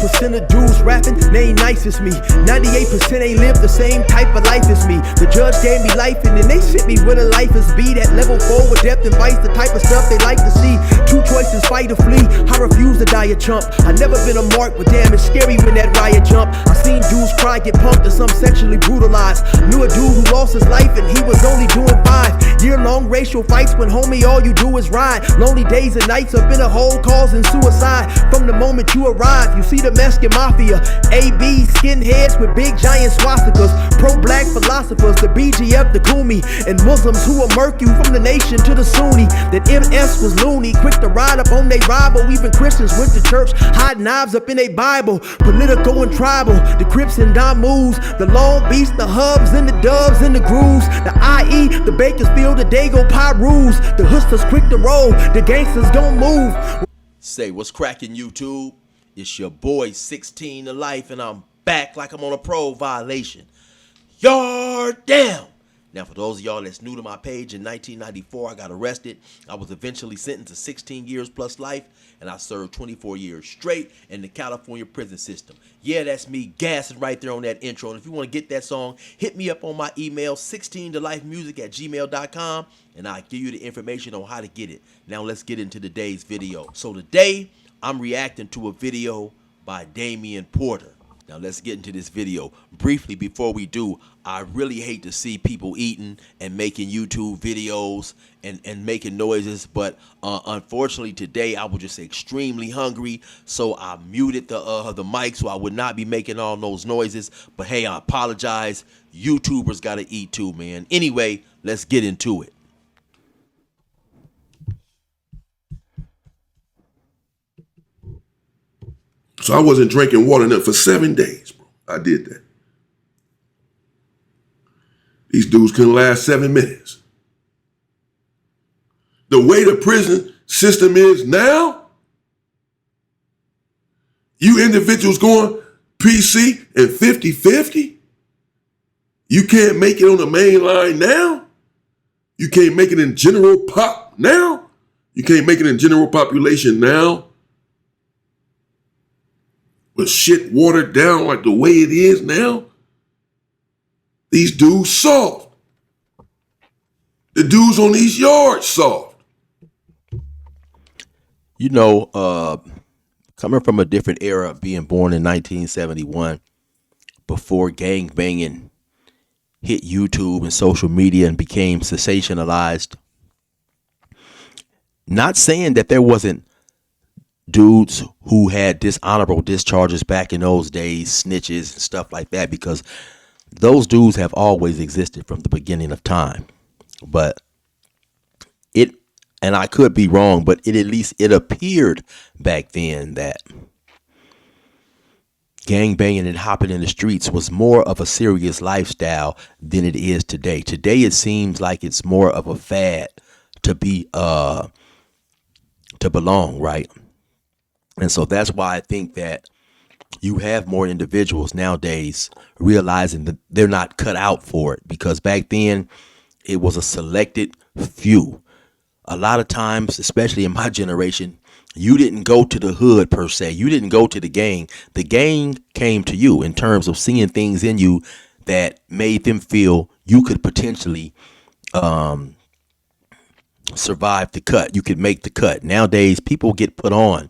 1% of dudes rapping, they ain't nice as me. 98% ain't lived the same type of life as me. The judge gave me life and then they sent me where the life is be. That level 4 with depth and vice, the type of stuff they like to see. Two choices, fight or flee. I refuse to die a chump. I never been a mark, but damn, it's scary when that riot jump. I seen dudes cry, get pumped, and some sexually brutalized. Knew a dude who lost his life and he was only doing 5 year-long racial fights when homie all you do is ride. Lonely days and nights up in a hole causing suicide. From the moment you arrive, you see the Mexican mafia, AB skinheads with big giant swastikas, pro-black philosophers, the BGF, the Kumi, and Muslims who will murk you from the nation to the Sunni. That MS was loony, quick to ride up on they rival. Even Christians went to church, hide knives up in a Bible. Political and tribal, the Crips and Damus, the Long Beach, the Hubs and the Dubs and the Grooves, the IE, the Bakersfield, the Dago Pyrus, the Hustlers quick to roll, the gangsters don't move. Say, what's cracking, YouTube? It's your boy 16 to life, and I'm back like I'm on a parole violation. Yard down. Now, for those of y'all that's new to my page, in 1994, I got arrested. I was eventually sentenced to 16 years plus life, and I served 24 years straight in the California prison system. Yeah, that's me gassing right there on that intro. And if you want to get that song, hit me up on my email, 16tolifemusic@gmail.com, and I'll give you the information on how to get it. Now, let's get into today's video. So today, I'm reacting to a video by DAMION Porter. Now let's get into this video. Briefly, before we do, I really hate to see people eating and making YouTube videos and making noises, but unfortunately today I was just extremely hungry, so I muted the mic so I would not be making all those noises. But hey, I apologize. YouTubers gotta eat too, man. Anyway, let's get into it. So I wasn't drinking water enough for 7 days, bro. I did that. These dudes couldn't last 7 minutes. The way the prison system is now, you individuals going PC and 50-50, you can't make it on the main line now. You can't make it in general pop now. You can't make it in general population now. With shit watered down like the way it is now, these dudes soft. The dudes on these yards soft. You know, coming from a different era, being born in 1971, before gang banging hit YouTube and social media and became sensationalized. Not saying that there wasn't dudes who had dishonorable discharges back in those days, snitches and stuff like that, because those dudes have always existed from the beginning of time. But it, and I could be wrong, but at least it appeared back then that gang banging and hopping in the streets was more of a serious lifestyle than it is today. Today it seems like it's more of a fad to be to belong, right? And so that's why I think that you have more individuals nowadays realizing that they're not cut out for it, because back then it was a selected few. A lot of times, especially in my generation, you didn't go to the hood per se. You didn't go to the gang. The gang came to you in terms of seeing things in you that made them feel you could potentially survive the cut. You could make the cut. Nowadays, people get put on.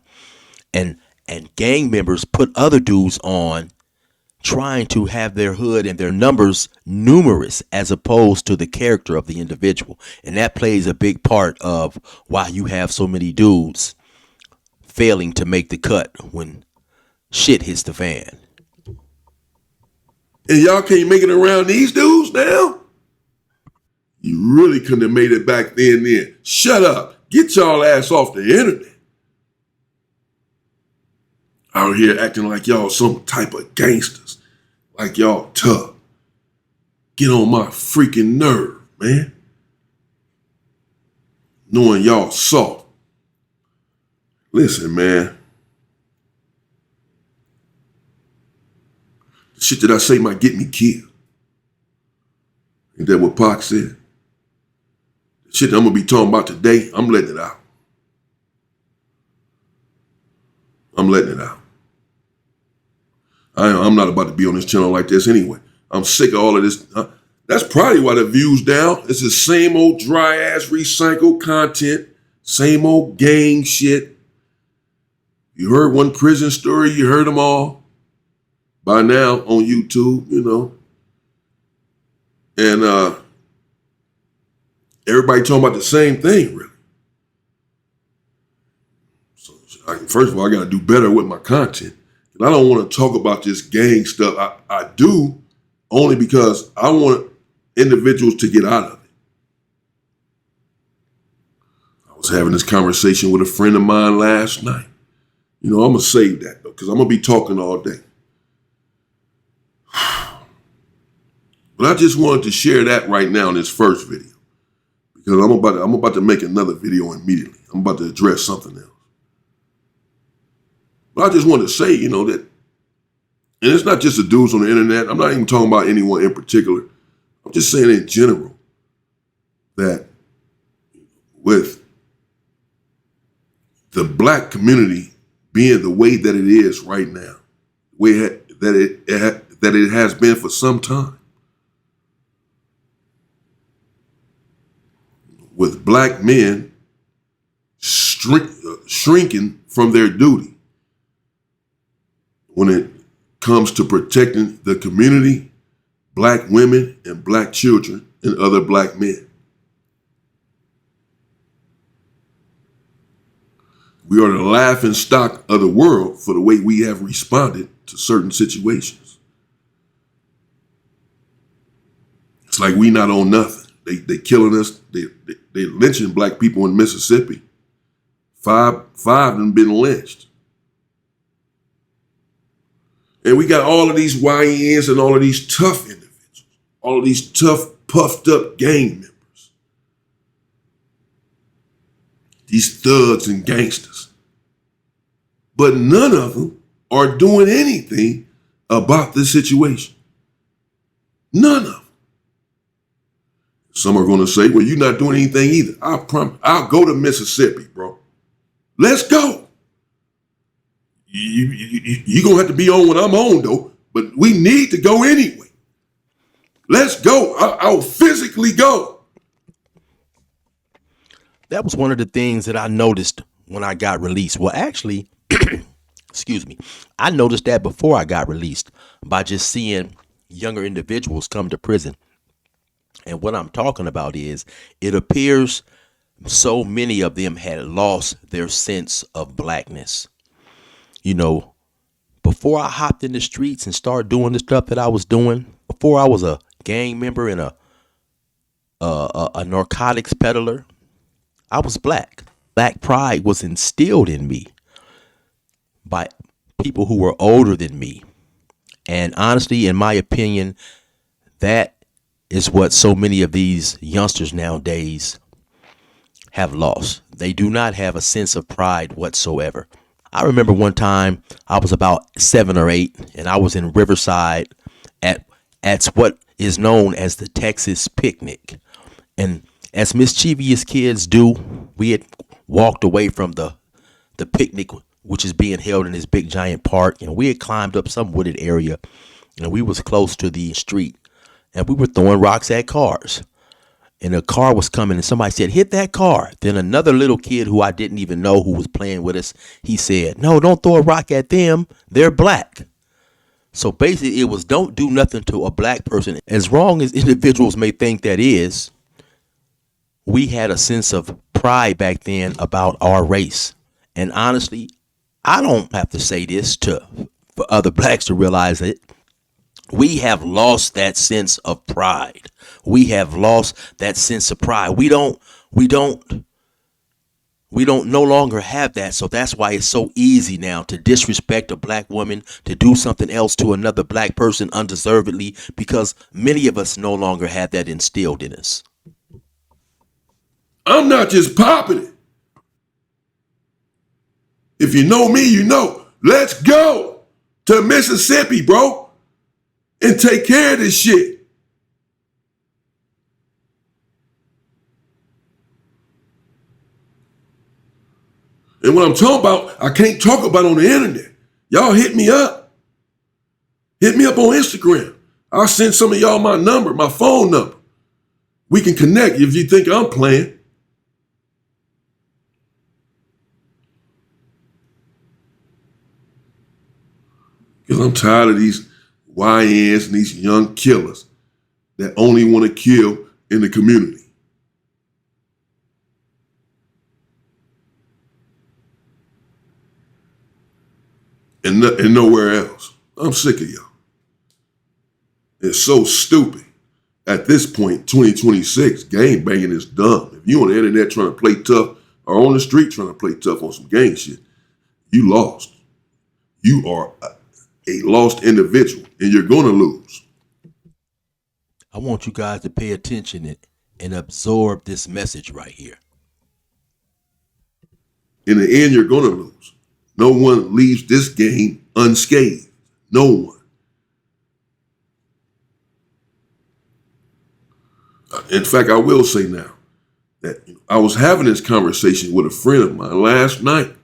And gang members put other dudes on, trying to have their hood and their numbers numerous as opposed to the character of the individual. And that plays a big part of why you have so many dudes failing to make the cut when shit hits the fan. And y'all can't make it around these dudes now? You really couldn't have made it back then. Shut up. Get y'all ass off the internet. Out here acting like y'all some type of gangsters. Like y'all tough. Get on my freaking nerve, man. Knowing y'all soft. Listen, man. The shit that I say might get me killed. Ain't that what Pac said? The shit that I'm gonna be talking about today, I'm letting it out. I'm letting it out. I'm not about to be on this channel like this anyway. I'm sick of all of this. That's probably why the view's down. It's the same old dry ass recycled content, same old gang shit. You heard one prison story, you heard them all by now on YouTube, you know. And everybody talking about the same thing, really. So first of all, I got to do better with my content. And I don't want to talk about this gang stuff. I do only because I want individuals to get out of it. I was having this conversation with a friend of mine last night. You know, I'm going to save that, though, because I'm going to be talking all day. But I just wanted to share that right now in this first video, because I'm about to make another video immediately. I'm about to address something else. But I just wanted to say, you know, that, and it's not just the dudes on the internet. I'm not even talking about anyone in particular. I'm just saying in general that with the black community being the way that it is right now, the way that it has been for some time, with black men shrinking from their duty when it comes to protecting the community, black women and black children and other black men. We are the laughing stock of the world for the way we have responded to certain situations. It's like we not on nothing. They killing us. They lynching black people in Mississippi. Five done been lynched. And we got all of these YNs and all of these tough individuals, all of these tough, puffed up gang members, these thugs and gangsters. But none of them are doing anything about this situation. None of them. Some are going to say, well, you're not doing anything either. I promise. I'll go to Mississippi, bro. Let's go. You're going to have to be on when I'm on, though. But we need to go anyway. Let's go. I'll physically go. That was one of the things that I noticed when I got released. Well, actually, excuse me, I noticed that before I got released by just seeing younger individuals come to prison. And what I'm talking about is it appears so many of them had lost their sense of blackness. You know, before I hopped in the streets and started doing the stuff that I was doing, before I was a gang member and a narcotics peddler, I was black. Black pride was instilled in me by people who were older than me. And honestly, in my opinion, that is what so many of these youngsters nowadays have lost. They do not have a sense of pride whatsoever. I remember one time I was about 7 or 8 and I was in Riverside at what is known as the Texas picnic. And as mischievous kids do, we had walked away from the picnic, which is being held in this big giant park. And we had climbed up some wooded area and we was close to the street and we were throwing rocks at cars. And a car was coming and somebody said, hit that car. Then another little kid who I didn't even know who was playing with us, he said, no, don't throw a rock at them. They're black. So basically it was don't do nothing to a black person. As wrong as individuals may think that is, we had a sense of pride back then about our race. And honestly, I don't have to say this for other blacks to realize it. We have lost that sense of pride. We have lost that sense of pride. We don't no longer have that. So that's why it's so easy now to disrespect a black woman, to do something else to another black person undeservedly, because many of us no longer have that instilled in us. I'm not just popping it. If you know me, you know. Let's go to Mississippi, bro, and take care of this shit. And what I'm talking about, I can't talk about on the internet. Y'all hit me up. Hit me up on Instagram. I'll send some of y'all my number, my phone number. We can connect if you think I'm playing. Because I'm tired of these YNs and these young killers that only want to kill in the community. And nowhere else. I'm sick of y'all. It's so stupid. At this point, 2026, gang banging is dumb. If you on the internet trying to play tough or on the street trying to play tough on some gang shit, you lost. You are a lost individual, and you're going to lose. I want you guys to pay attention and absorb this message right here. In the end, you're going to lose. No one leaves this game unscathed. No one. In fact, I will say now that I was having this conversation with a friend of mine last night.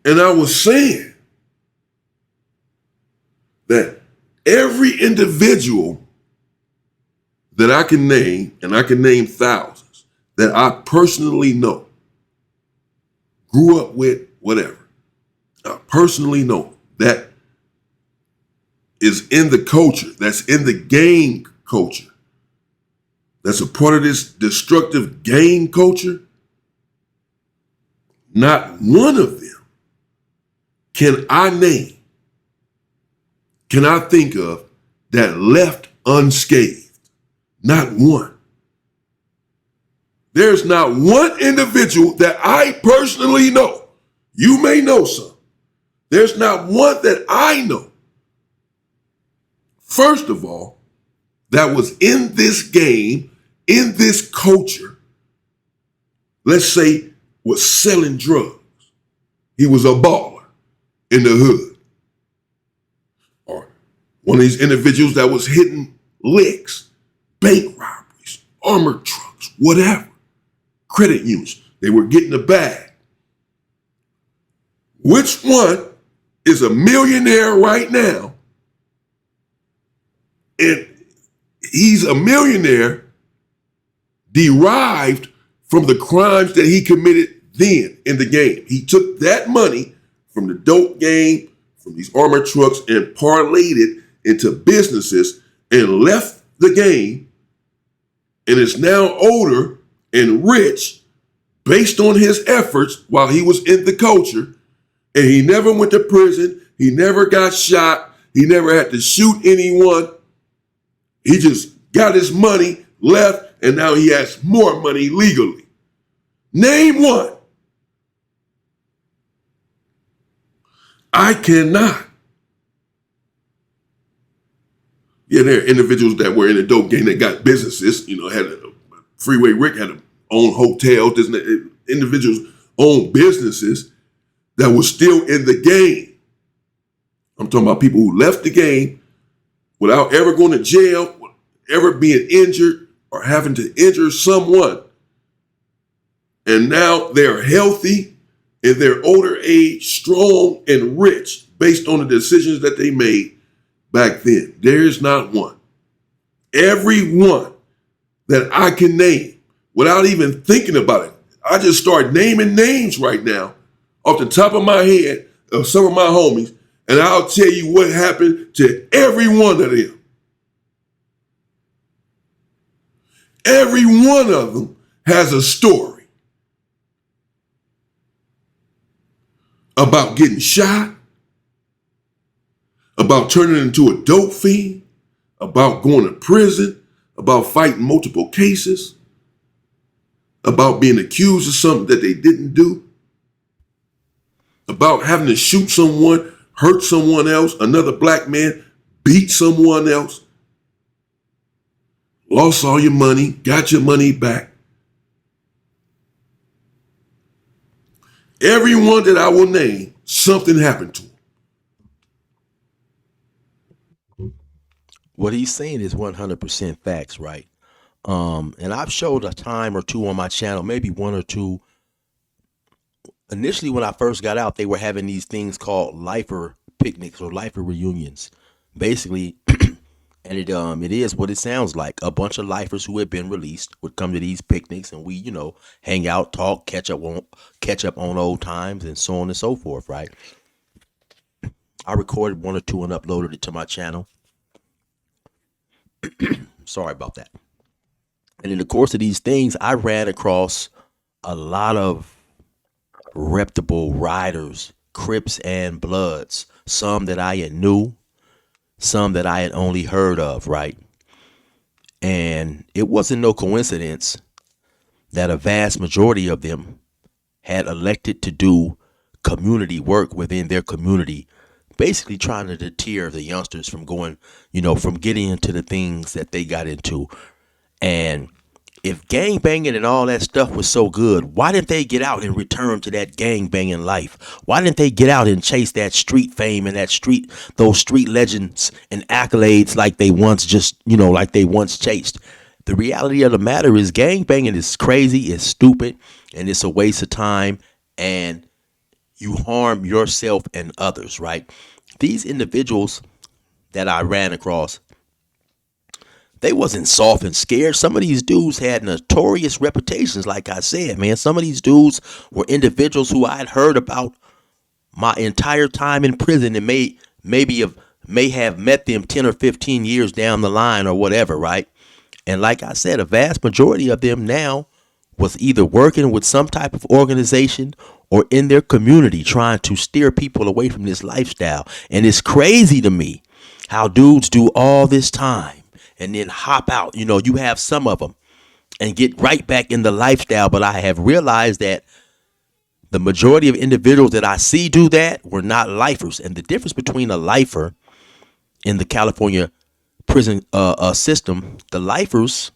And I was saying that every individual that I can name, and I can name thousands, that I personally know, grew up with, whatever, I personally know that is in the culture, that's in the gang culture, that's a part of this destructive gang culture, not one of them can I name, can I think of that left unscathed? Not one. There's not one individual that I personally know. You may know some. There's not one that I know. First of all, that was in this game, in this culture, let's say was selling drugs. He was a baller in the hood. Or one of these individuals that was hitting licks, bank robberies, armored trucks, whatever. Credit unions, they were getting a bag. Which one is a millionaire right now? And he's a millionaire derived from the crimes that he committed then in the game. He took that money from the dope game, from these armored trucks, and parlayed it into businesses and left the game and is now older and rich based on his efforts while he was in the culture. And he never went to prison. He never got shot. He never had to shoot anyone. He just got his money, left, and now he has more money legally. Name one. I cannot. Yeah, there are individuals that were in the dope game that got businesses, had a Freeway Rick had own hotels, individuals own businesses that were still in the game. I'm talking about people who left the game without ever going to jail, ever being injured or having to injure someone. And now they're healthy in their older age, strong and rich based on the decisions that they made back then. There's not one. Every one that I can name without even thinking about it. I just start naming names right now off the top of my head of some of my homies, and I'll tell you what happened to every one of them. Every one of them has a story about getting shot, about turning into a dope fiend, about going to prison, about fighting multiple cases, about being accused of something that they didn't do, about having to shoot someone, hurt someone else, another black man, beat someone else, lost all your money, got your money back. Everyone that I will name, something happened to him. What he's saying is 100% facts, right? And I've showed a time or two on my channel, maybe one or two. Initially, when I first got out, they were having these things called lifer picnics or lifer reunions. Basically, and it is what it sounds like. A bunch of lifers who had been released would come to these picnics, and we, hang out, talk, catch up on old times, and so on and so forth. Right? I recorded one or two and uploaded it to my channel. Sorry about that. And in the course of these things, I ran across a lot of reputable riders, Crips and Bloods, some that I had knew, some that I had only heard of, right? And it wasn't no coincidence that a vast majority of them had elected to do community work within their community, basically trying to deter the youngsters from going, from getting into the things that they got into. And if gang banging and all that stuff was so good, why didn't they get out and return to that gang banging life? Why didn't they get out and chase that street fame and those street legends and accolades like they once chased? The reality of the matter is gang banging is crazy, it's stupid, and it's a waste of time, and you harm yourself and others, right? These individuals that I ran across, they wasn't soft and scared. Some of these dudes had notorious reputations, like I said, man. Some of these dudes were individuals who I'd heard about my entire time in prison and may have met them 10 or 15 years down the line or whatever, right? And like I said, a vast majority of them now was either working with some type of organization or in their community trying to steer people away from this lifestyle. And it's crazy to me how dudes do all this time and then hop out. You have some of them and get right back in the lifestyle. But I have realized that the majority of individuals that I see do that were not lifers. And the difference between a lifer in the California prison system, the lifers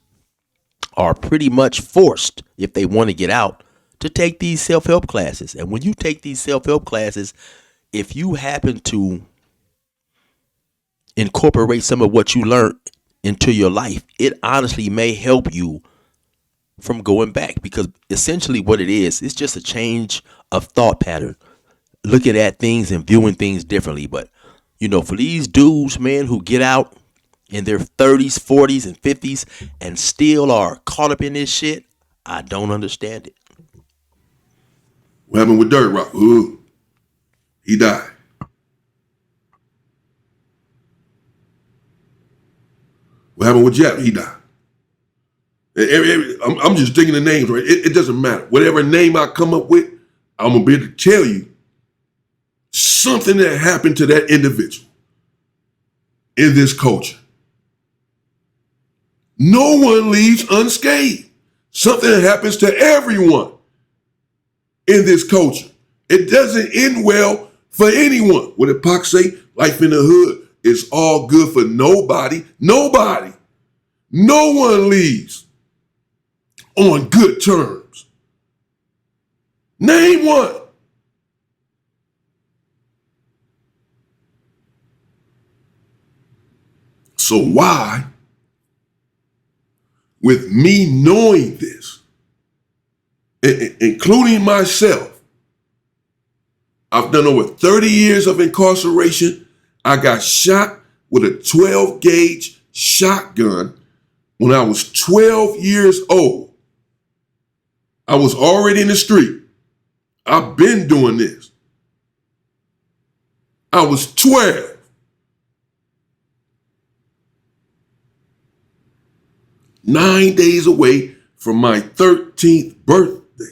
are pretty much forced, if they want to get out, to take these self-help classes. And when you take these self-help classes, if you happen to incorporate some of what you learned into your life, it honestly may help you from going back, because essentially what it is, it's just a change of thought pattern, looking at things and viewing things differently. But for these dudes, man, who get out in their 30s, 40s, and 50s and still are caught up in this shit, I don't understand it. What happened with Dirt Rock? Ooh, he died. What happened with Jap? He died. I'm just thinking the names, right? It doesn't matter. Whatever name I come up with, I'm going to be able to tell you something that happened to that individual in this culture. No one leaves unscathed. Something that happens to everyone in this culture. It doesn't end well for anyone. What did Pac say? Life in the hood is all good for nobody. Nobody. No one leaves on good terms. Name one. So why, with me knowing this, including myself, I've done over 30 years of incarceration. I got shot with a 12 gauge shotgun when I was 12 years old. I was already in the street. I've been doing this. I was 12. Nine days away from my 13th birthday.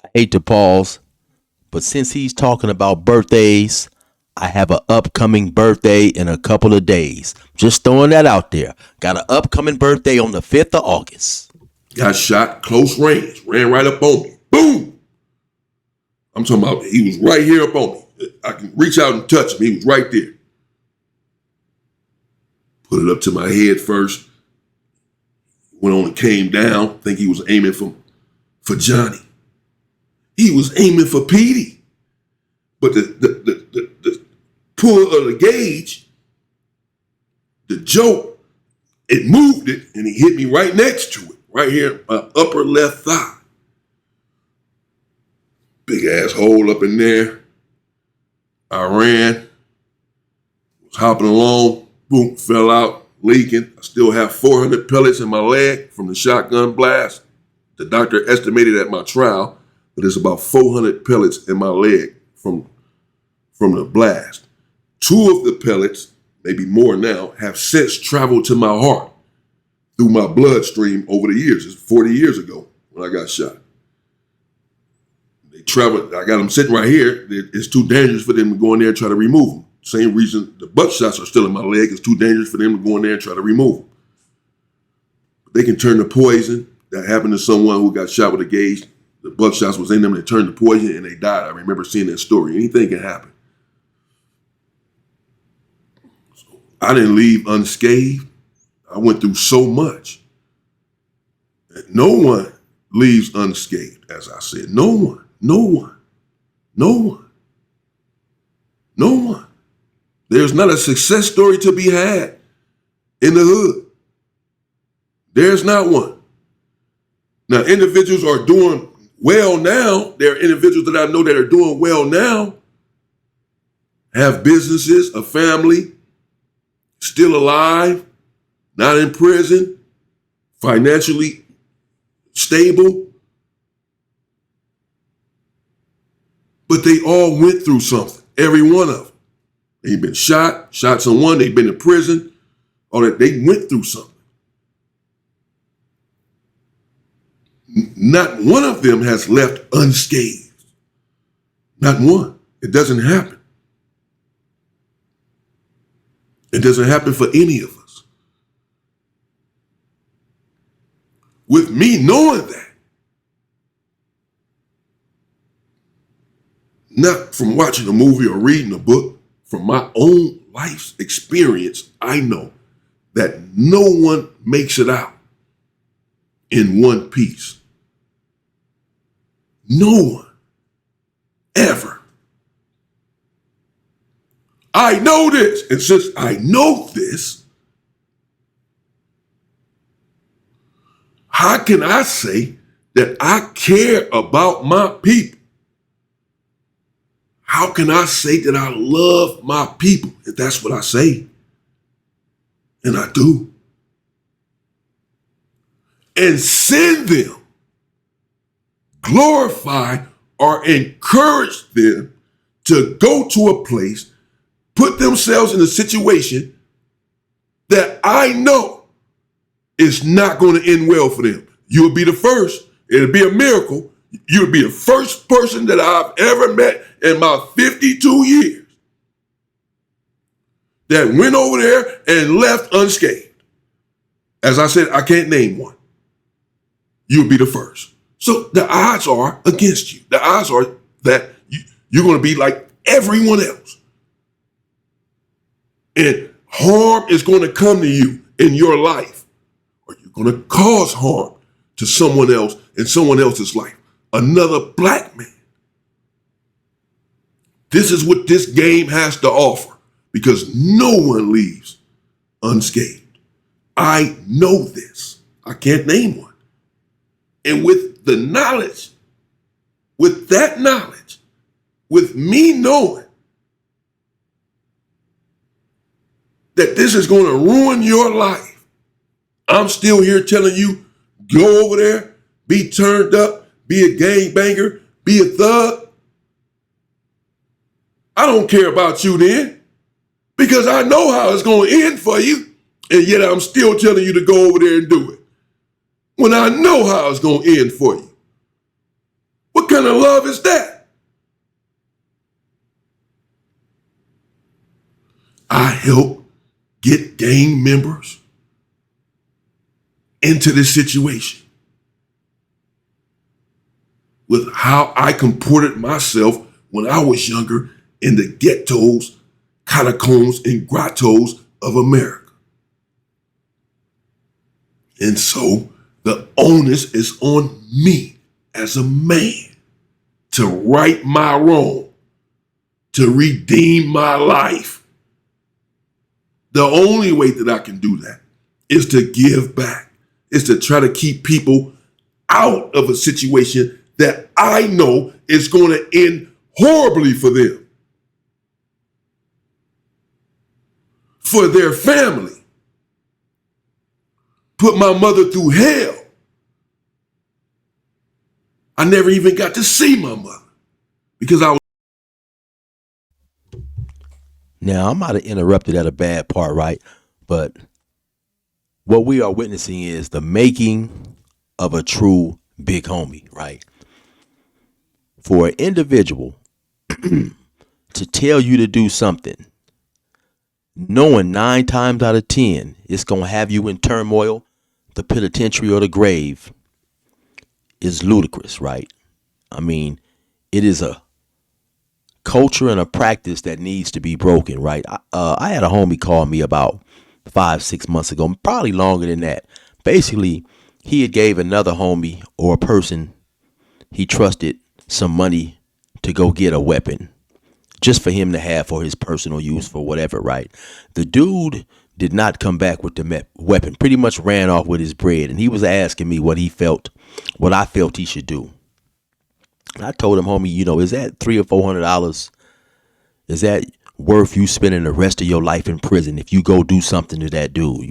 I hate to pause, but since he's talking about birthdays, I have an upcoming birthday in a couple of days. Just throwing that out there. Got an upcoming birthday on the 5th of August. Got shot close range. Ran right up on me. Boom! I'm talking about he was right here up on me. I can reach out and touch him. He was right there. Put it up to my head first. Went on and came down. Think he was aiming for Johnny. He was aiming for Petey. But the pull of the gauge, the joke, it moved it and he hit me right next to it. Right here, my upper left thigh. Big ass hole up in there. I ran, was hopping along, boom, fell out, leaking. I still have 400 pellets in my leg from the shotgun blast. The doctor estimated at my trial that there's about 400 pellets in my leg from the blast. 2 of the pellets, maybe more now, have since traveled to my heart through my bloodstream over the years. It's 40 years ago when I got shot. They traveled, I got them sitting right here. It's too dangerous for them to go in there and try to remove them. Same reason the buckshots are still in my leg. It's too dangerous for them to go in there and try to remove them. They can turn to poison. That happened to someone who got shot with a gauge. The buckshots was in them and they turned to poison and they died. I remember seeing that story. Anything can happen. So I didn't leave unscathed. I went through so much. No one leaves unscathed, as I said. No one. There's not a success story to be had in the hood. There's not one. Now, individuals are doing well now. There are individuals that I know that are doing well now, have businesses, a family, still alive, not in prison, financially stable. But they all went through something, every one of them. They've been shot someone, they've been in prison, or that they went through something. Not one of them has left unscathed. Not one. It doesn't happen. It doesn't happen for any of us. With me knowing that, not from watching a movie or reading a book, from my own life's experience, I know that no one makes it out in one piece. No one. Ever. I know this. And since I know this, how can I say that I care about my people? How can I say that I love my people if that's what I say? And I do. And send them, glorify or encourage them to go to a place, put themselves in a situation that I know is not going to end well for them. You'll be the first. It'll be a miracle. You'll be the first person that I've ever met in my 52 years that went over there and left unscathed. As I said, I can't name one. You'll be the first. So the odds are against you. The odds are that you're going to be like everyone else. And harm is going to come to you in your life, or you're going to cause harm to someone else in someone else's life. Another black man. This is what this game has to offer, because no one leaves unscathed. I know this. I can't name one. And with the knowledge, with that knowledge, with me knowing that this is going to ruin your life, I'm still here telling you, go over there, be turned up, be a gangbanger, be a thug. I don't care about you then, because I know how it's going to end for you, and yet I'm still telling you to go over there and do it, when I know how it's going to end for you. What kind of love is that? I help get gang members into this situation with how I comported myself when I was younger in the ghettos, catacombs, and grottos of America. And so the onus is on me as a man to right my wrong, to redeem my life. The only way that I can do that is to give back, is to try to keep people out of a situation that I know it's going to end horribly for them, for their family. Put my mother through hell. I never even got to see my mother because I was. Now, I might have interrupted at a bad part, right? But what we are witnessing is the making of a true big homie, right? For an individual to tell you to do something, knowing 9 times out of 10 it's going to have you in turmoil, the penitentiary, or the grave, is ludicrous, right? I mean, it is a culture and a practice that needs to be broken, right? I had a homie call me about 5-6 months ago, probably longer than that. Basically, he had gave another homie or a person he trusted some money to go get a weapon just for him to have for his personal use, for whatever, right? The dude did not come back with the weapon, pretty much ran off with his bread. And he was asking me what I felt he should do. And I told him, homie, is that $300 or $400? Is that worth you spending the rest of your life in prison if you go do something to that dude,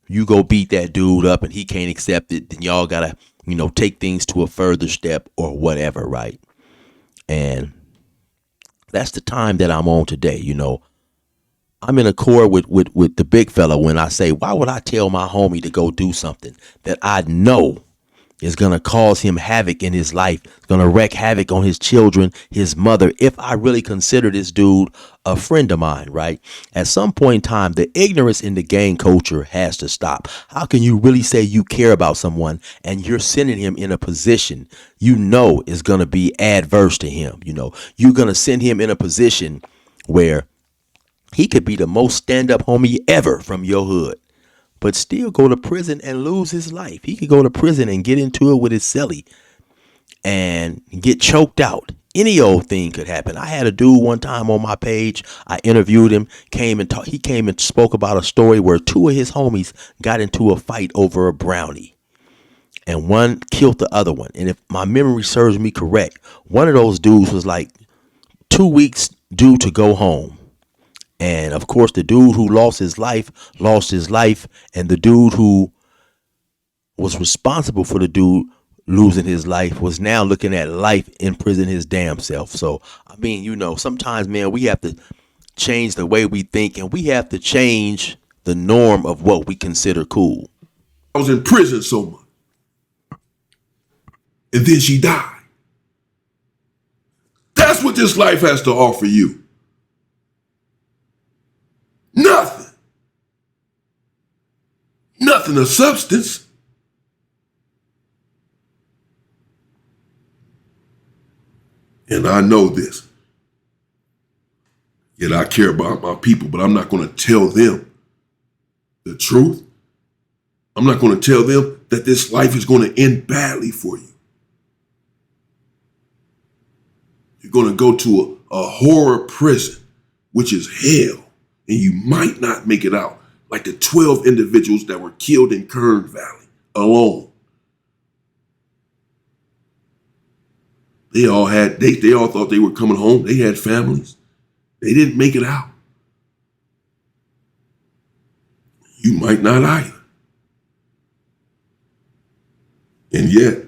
You go beat that dude up and he can't accept it, then y'all gotta, take things to a further step or whatever, right? And that's the time that I'm on today, I'm in accord with the big fella when I say, why would I tell my homie to go do something that I know is going to cause him havoc in his life? It's going to wreak havoc on his children, his mother, if I really consider this dude a friend of mine, right? At some point in time, the ignorance in the gang culture has to stop. How can you really say you care about someone and you're sending him in a position is going to be adverse to him? You're going to send him in a position where he could be the most stand-up homie ever from your hood, but still go to prison and lose his life. He could go to prison and get into it with his cellie and get choked out. Any old thing could happen. I had a dude one time on my page. I interviewed him, he came and spoke about a story where 2 of his homies got into a fight over a brownie. And one killed the other one. And if my memory serves me correct, one of those dudes was like 2 weeks due to go home. And of course, the dude who lost his life. And the dude who was responsible for the dude losing his life was now looking at life in prison his damn self. So, I mean, sometimes, man, we have to change the way we think, and we have to change the norm of what we consider cool. I was in prison so much. And then she died. That's what this life has to offer you. Nothing. Nothing of substance. And I know this. Yet I care about my people, but I'm not going to tell them the truth. I'm not going to tell them that this life is going to end badly for you. You're going to go to a horror prison, which is hell. And you might not make it out, like the 12 individuals that were killed in Kern Valley alone. They all thought they were coming home. They had families. They didn't make it out. You might not either. And yet,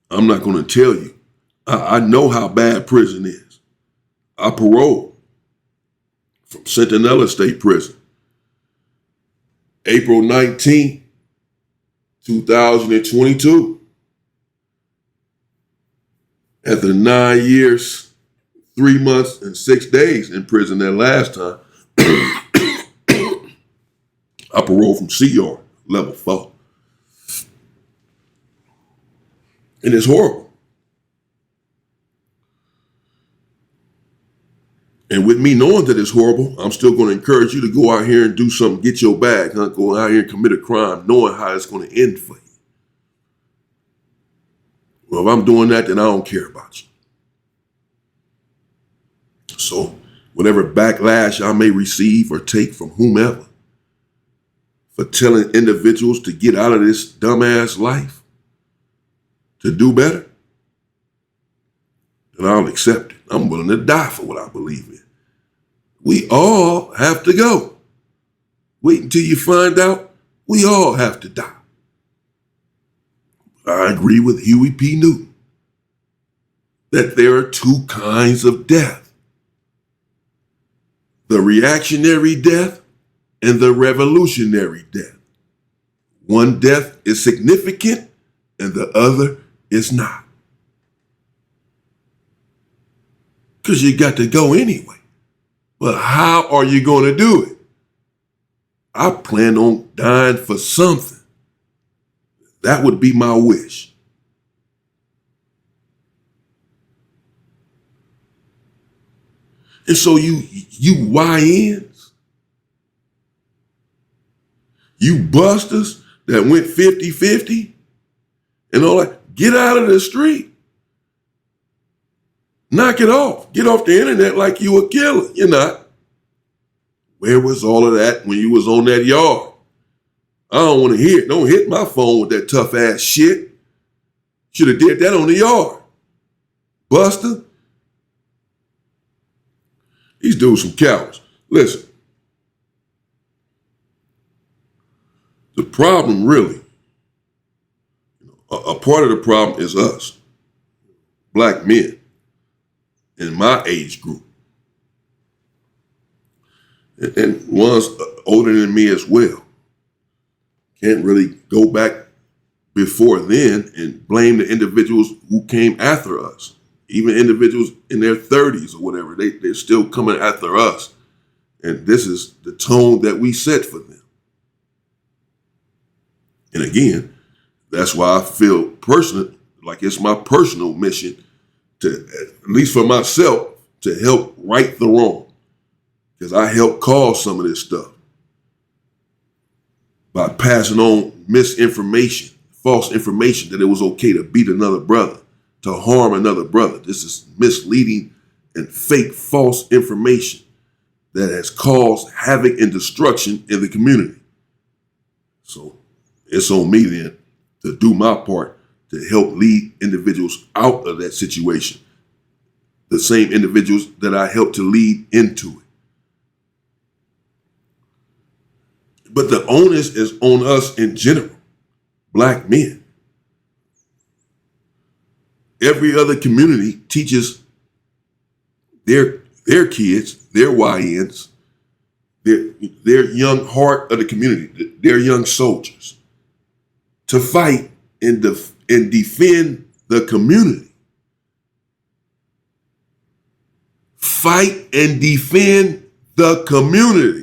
I'm not going to tell you. I know how bad prison is. I paroled from Centinela State Prison, April 19, 2022. After 9 years, 3 months, and 6 days in prison that last time, I paroled from CR, level 4. And it's horrible. And with me knowing that it's horrible, I'm still going to encourage you to go out here and do something, get your bag, huh? Go out here and commit a crime, knowing how it's going to end for you. Well, if I'm doing that, then I don't care about you. So whatever backlash I may receive or take from whomever for telling individuals to get out of this dumbass life, to do better, then I'll accept it. I'm willing to die for what I believe in. We all have to go. Wait until you find out we all have to die. I agree with Huey P. Newton that there are two kinds of death: the reactionary death and the revolutionary death. One death is significant and the other is not. Because you got to go anyway. But how are you going to do it? I plan on dying for something. That would be my wish. And so you YNs, you busters that went 50-50 and all that, get out of the street. Knock it off. Get off the internet like you a killer. You're not. Where was all of that when you was on that yard? I don't want to hear it. Don't hit my phone with that tough ass shit. Should have did that on the yard. Buster. These dudes some cowards. Listen. The problem really, a part of the problem is us, black men in my age group. And ones older than me as well. Can't really go back before then and blame the individuals who came after us. Even individuals in their 30s or whatever, they're still coming after us. And this is the tone that we set for them. And again, that's why I feel personal, like it's my personal mission to, at least for myself, to help right the wrong. Because I helped cause some of this stuff by passing on misinformation, false information that it was okay to beat another brother, to harm another brother. This is misleading and fake false information that has caused havoc and destruction in the community. So it's on me then to do my part to help lead individuals out of that situation. The same individuals that I helped to lead into it. But the onus is on us in general, black men. Every other community teaches their kids, their YNs, their young heart of the community, their young soldiers, to fight and defend the community. Fight and defend the community.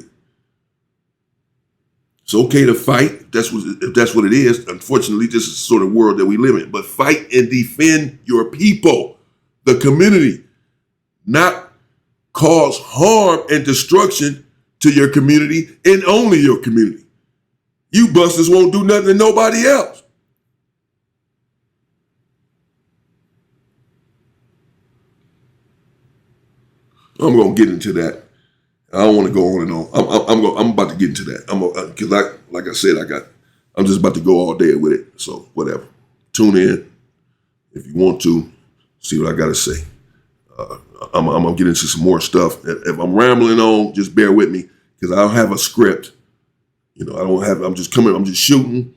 It's okay to fight if that's what it is. Unfortunately, this is the sort of world that we live in. But fight and defend your people, the community, not cause harm and destruction to your community and only your community. You busters won't do nothing to nobody else. I'm gonna get into that. I don't want to go on and on. I'm about to get into that. Because like I said, I'm just about to go all day with it. So whatever. Tune in if you want to see what I got to say. I'm gonna get into some more stuff. If I'm rambling on, just bear with me because I don't have a script. You know, I'm just shooting,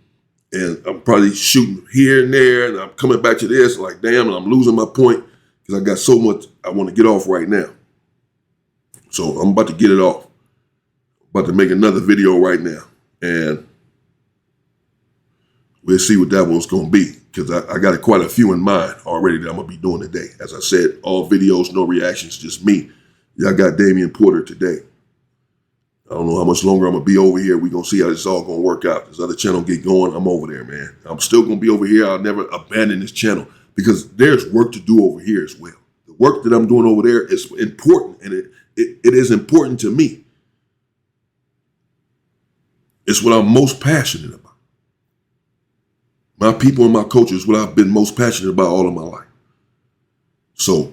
and I'm probably shooting here and there, and I'm coming back to this like damn, and I'm losing my point because I got so much I want to get off right now. So I'm about to get it off. About to make another video right now. And we'll see what that one's going to be. Because I got quite a few in mind already that I'm going to be doing today. As I said, all videos, no reactions, just me. Yeah, I got Damion Porter today. I don't know how much longer I'm going to be over here. We're going to see how this is all going to work out. This other channel get going, I'm over there, man. I'm still going to be over here. I'll never abandon this channel. Because there's work to do over here as well. The work that I'm doing over there is important. And it is important to me. It's what I'm most passionate about. My people and my culture is what I've been most passionate about all of my life. So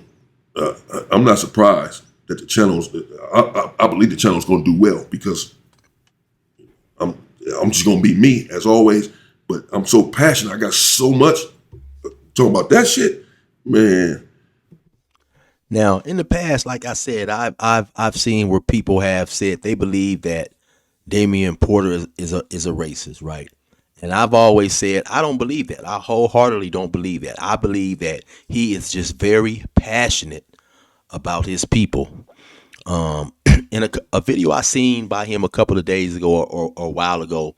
I'm not surprised that the channel's, I believe the channel's going to do well because I'm just going to be me as always, but I'm so passionate. I got so much Talking about that shit, man. Now, in the past, like I said, I've seen where people have said they believe that Damian Porter is a racist, right? And I've always said I don't believe that. I wholeheartedly don't believe that. I believe that he is just very passionate about his people. In a video I seen by him a couple of days ago or a while ago,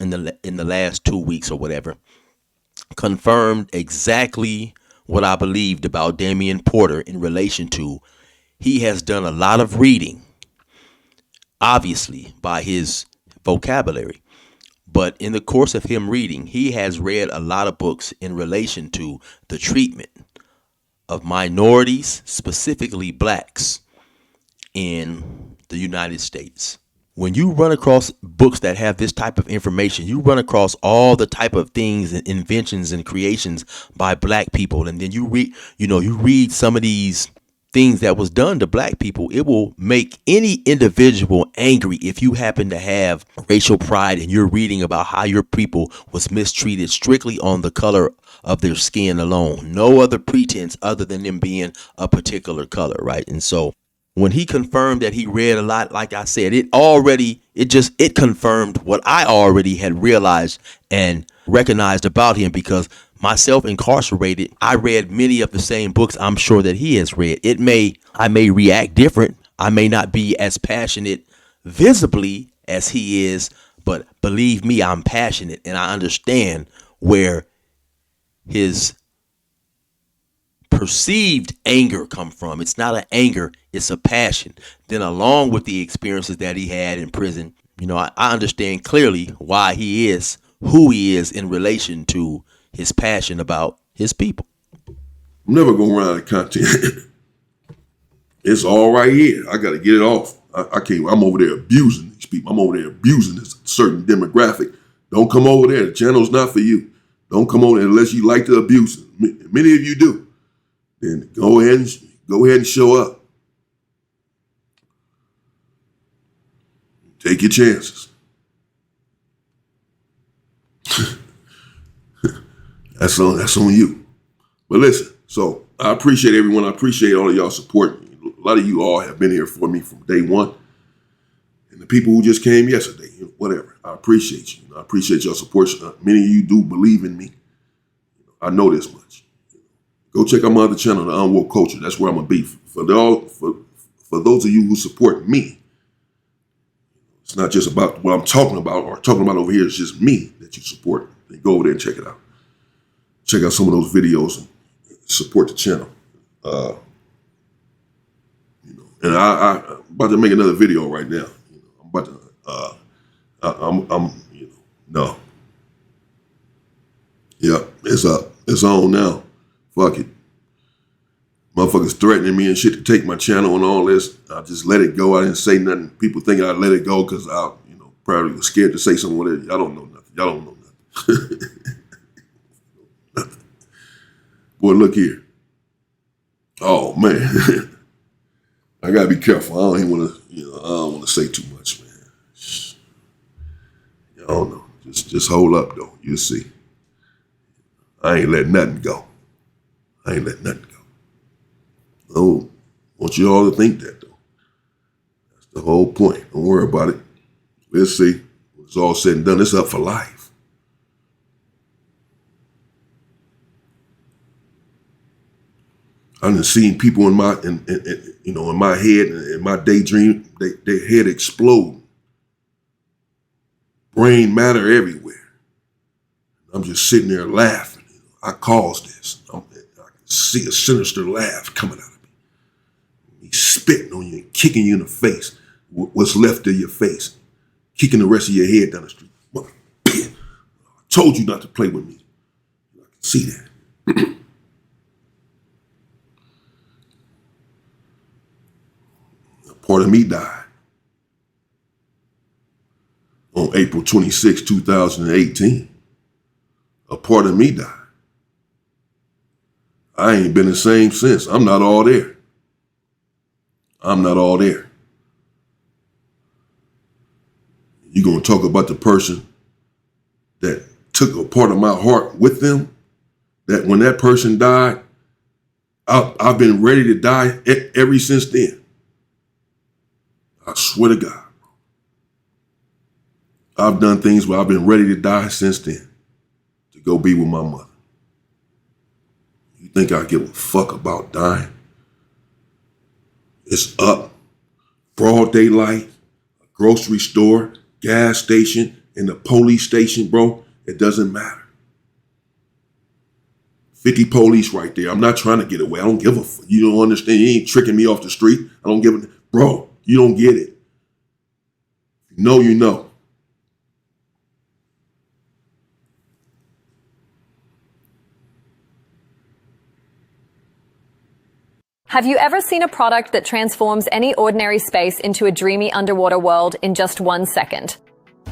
in the last 2 weeks or whatever, confirmed exactly what I believed about Damian Porter in relation to he has done a lot of reading, obviously by his vocabulary. But in the course of him reading, he has read a lot of books in relation to the treatment of minorities, specifically blacks, in the United States. When you run across books that have this type of information, you run across all the type of things and inventions and creations by black people, and then you read some of these things that was done to black people. It will make any individual angry if you happen to have racial pride and you're reading about how your people was mistreated strictly on the color of their skin alone. No other pretense other than them being a particular color, right? And so when he confirmed that he read a lot, like I said, it confirmed what I already had realized and recognized about him, because myself incarcerated, I read many of the same books I'm sure that he has read. I may react different. I may not be as passionate visibly as he is, but believe me, I'm passionate and I understand where his perceived anger come from. It's not an anger, it's a passion. Then along with the experiences that he had in prison, I understand clearly why he is who he is in relation to his passion about his people. I'm never going to run out of content. It's all right here. I got to get it off. I can't. I'm over there abusing these people. I'm over there abusing this certain demographic. Don't come over there. The channel's not for you. Don't come over there unless you like to abuse it. Many of you do. Then go ahead and show up. Take your chances. That's on you. But listen, so I appreciate everyone. I appreciate all of y'all support. A lot of you all have been here for me from day one. And the people who just came yesterday, whatever, I appreciate you. I appreciate your support. Many of you do believe in me. I know this much. Go check out my other channel, The Unwoke Culture. That's where I'm going to be. For those of you who support me, it's not just about what I'm talking about or talking about over here. It's just me that you support. Then go over there and check it out. Check out some of those videos and support the channel. And I'm about to make another video right now. I'm about to, no. Yeah, it's up. It's on now. Fuck it. Motherfuckers threatening me and shit to take my channel and all this. I just let it go. I didn't say nothing. People think I let it go because I, probably was scared to say something. Whatever. Y'all don't know nothing. Y'all don't know nothing. Nothing. Boy, look here. Oh man. I gotta be careful. I don't even want to, I don't want to say too much, man. I don't know. Just hold up though. You'll see. I ain't letting nothing go. I ain't letting nothing go. Oh, I want you all to think that though. That's the whole point. Don't worry about it. Let's see. When it's all said and done, it's up for life. I done seen people in my head and in my daydream, their head explode. Brain matter everywhere. I'm just sitting there laughing. I caused this. I can see a sinister laugh coming out of me. He's spitting on you and kicking you in the face. What's left of your face. Kicking the rest of your head down the street. I told you not to play with me. I can see that. Part of me died on April 26, 2018. A part of me died. I ain't been the same since. I'm not all there. I'm not all there. You're going to talk about the person that took a part of my heart with them? that when that person died, I've been ready to die ever since then. I swear to God. I've done things where I've been ready to die since then to go be with my mother. You think I give a fuck about dying? It's up, broad daylight, a grocery store, gas station, and the police station, bro. It doesn't matter. 50 police right there. I'm not trying to get away. I don't give a fuck. You don't understand. You ain't tricking me off the street. I don't give a, bro, you don't get it. You know, you know. Have you ever seen a product that transforms any ordinary space into a dreamy underwater world in just 1 second?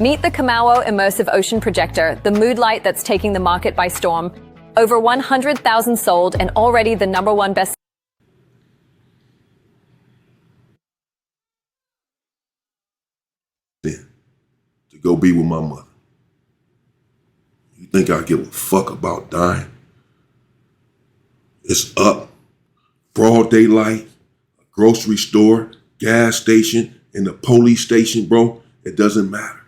Meet the Kamau Immersive Ocean Projector, the mood light that's taking the market by storm. Over 100,000 sold and already the #1 best. To go be with my mother. You think I give a fuck about dying? It's up, broad daylight, a grocery store, gas station, and the police station, bro. It doesn't matter.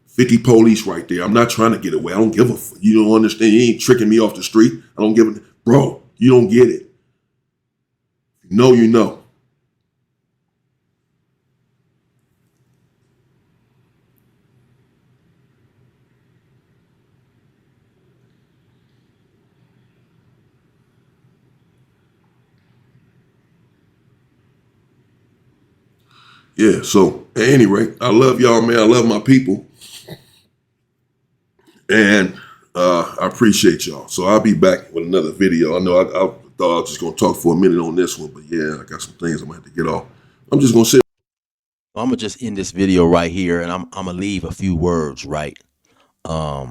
50 police right there. I'm not trying to get away. I don't give a fuck. You don't understand. You ain't tricking me off the street. I don't give a, bro, you don't get it. You know, you know. Yeah, so at any rate, I love y'all, man. I love my people. And I appreciate y'all. So I'll be back with another video. I know I thought I was just going to talk for a minute on this one, but yeah, I got some things I'm going to have to get off. I'm just going to say. I'm going to just end this video right here, and I'm going to leave a few words, right? I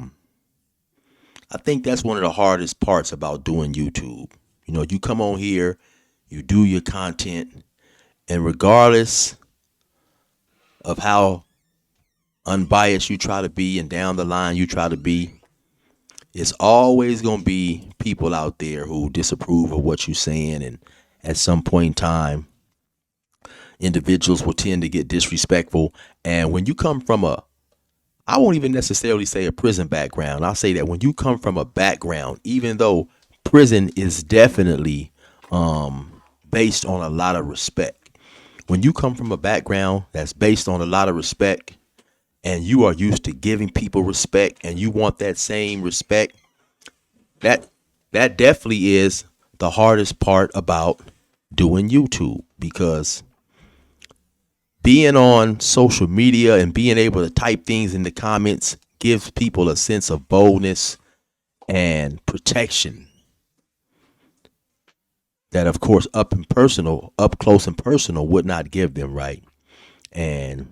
think that's one of the hardest parts about doing YouTube. You know, you come on here, you do your content, and regardless of how unbiased you try to be and down the line you try to be, it's always going to be people out there who disapprove of what you're saying. And at some point in time, individuals will tend to get disrespectful. And when you come from I won't even necessarily say a prison background. I'll say that when you come from a background, even though prison is definitely based on a lot of respect, when you come from a background that's based on a lot of respect and you are used to giving people respect and you want that same respect, that definitely is the hardest part about doing YouTube, because being on social media and being able to type things in the comments gives people a sense of boldness and protection that, of course, up close and personal would not give them, right? And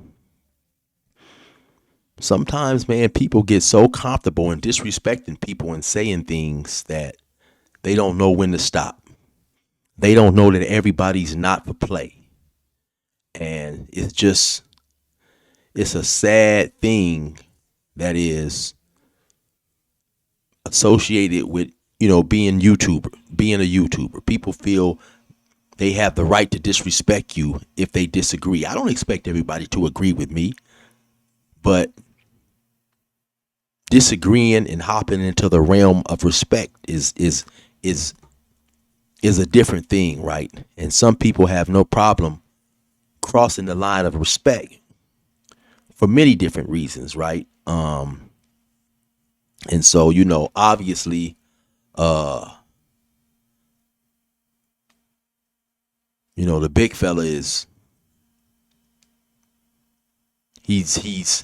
sometimes, man, people get so comfortable in disrespecting people and saying things that they don't know when to stop. They don't know that everybody's not for play. And it's a sad thing that is associated with, you know, being a YouTuber. People feel they have the right to disrespect you if they disagree. I don't expect everybody to agree with me, but disagreeing and hopping into the realm of respect is a different thing, right? And some people have no problem crossing the line of respect for many different reasons, right? And so, you know, obviously, you know, the big fella he's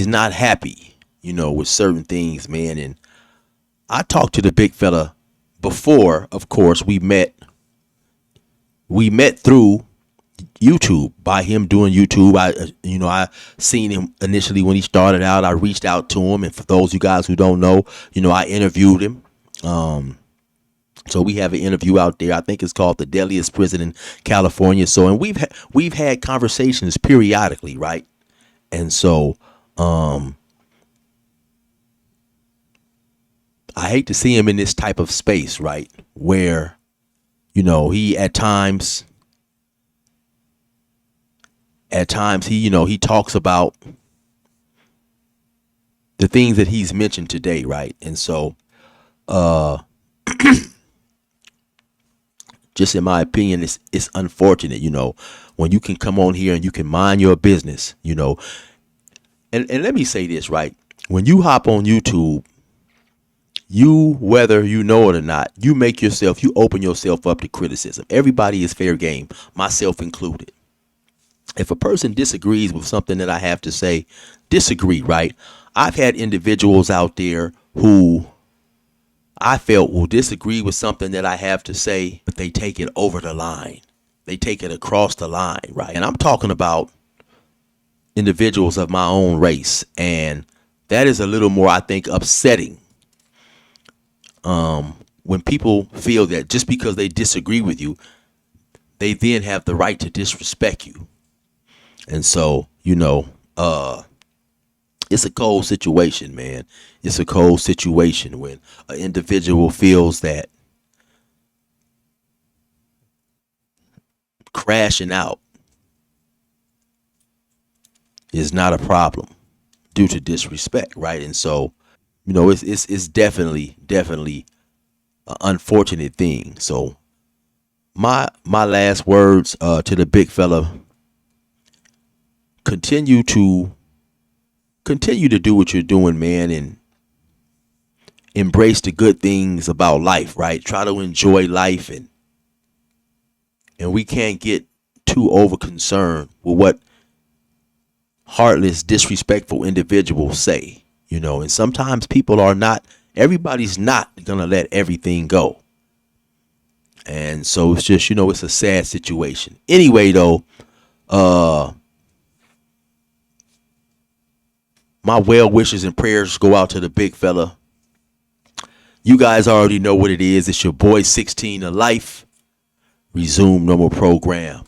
not happy, you know, with certain things, man. And I talked to the big fella before. Of course, we met through YouTube, by him doing YouTube. I seen him initially when he started out. I reached out to him, and for those of you guys who don't know, you know, I interviewed him. So we have an interview out there. I think it's called The Deadliest Prison in California. So, and we've had conversations periodically, right? And so, I hate to see him in this type of space, right? Where, he at times he talks about the things that he's mentioned today, right? And so, just in my opinion, it's unfortunate, when you can come on here and you can mind your business, and let me say this, right? When you hop on YouTube, whether you know it or not, you open yourself up to criticism. Everybody is fair game, myself included. If a person disagrees with something that I have to say, disagree, right? I've had individuals out there who I felt will disagree with something that I have to say, but they take it over the line. They take it across the line, right? And I'm talking about individuals of my own race. And that is a little more, I think, upsetting. When people feel that just because they disagree with you, they then have the right to disrespect you. And so, it's a cold situation, man. It's a cold situation when an individual feels that crashing out is not a problem due to disrespect, right? And so, it's definitely an unfortunate thing. So my last words to the big fella: continue to do what you're doing, man, and embrace the good things about life, right? Try to enjoy life, and we can't get too over concerned with what heartless, disrespectful individuals say, and sometimes everybody's not gonna let everything go. And so it's just, it's a sad situation. Anyway, though, my well wishes and prayers go out to the big fella. You guys already know what it is. It's your boy 16 of Life. Resume normal program.